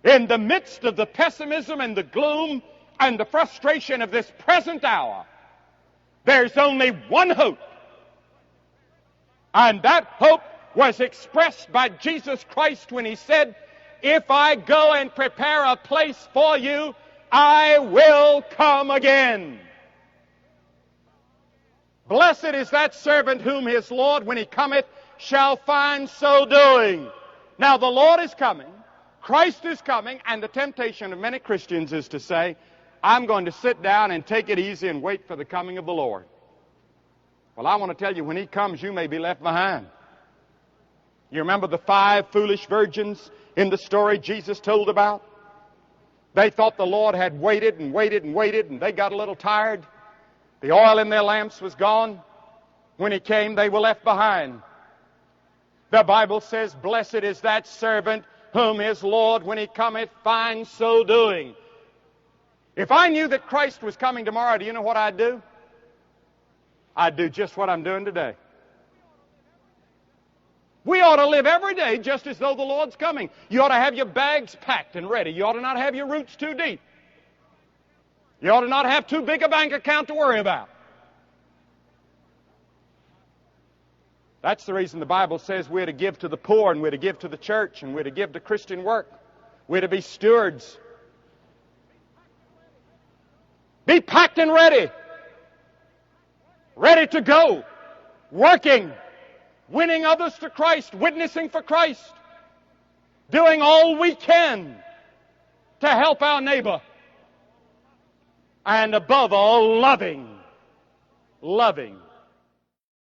In the midst of the pessimism and the gloom and the frustration of this present hour, there's only one hope. And that hope was expressed by Jesus Christ when He said, "If I go and prepare a place for you, I will come again." Blessed is that servant whom his Lord, when He cometh, shall find so doing. Now the Lord is coming, Christ is coming, and the temptation of many Christians is to say, "I'm going to sit down and take it easy and wait for the coming of the Lord." Well, I want to tell you, when He comes, you may be left behind. You remember the 5 foolish virgins in the story Jesus told about? They thought the Lord had waited and waited and waited, and they got a little tired. The oil in their lamps was gone. When He came, they were left behind. The Bible says, "Blessed is that servant whom his Lord, when He cometh, finds so doing." If I knew that Christ was coming tomorrow, do you know what I'd do? I'd do just what I'm doing today. We ought to live every day just as though the Lord's coming. You ought to have your bags packed and ready. You ought to not have your roots too deep. You ought to not have too big a bank account to worry about. That's the reason the Bible says we're to give to the poor, and we're to give to the church, and we're to give to Christian work. We're to be stewards. Be packed and ready. Ready to go. Working. Winning others to Christ. Witnessing for Christ. Doing all we can to help our neighbor. And above all, loving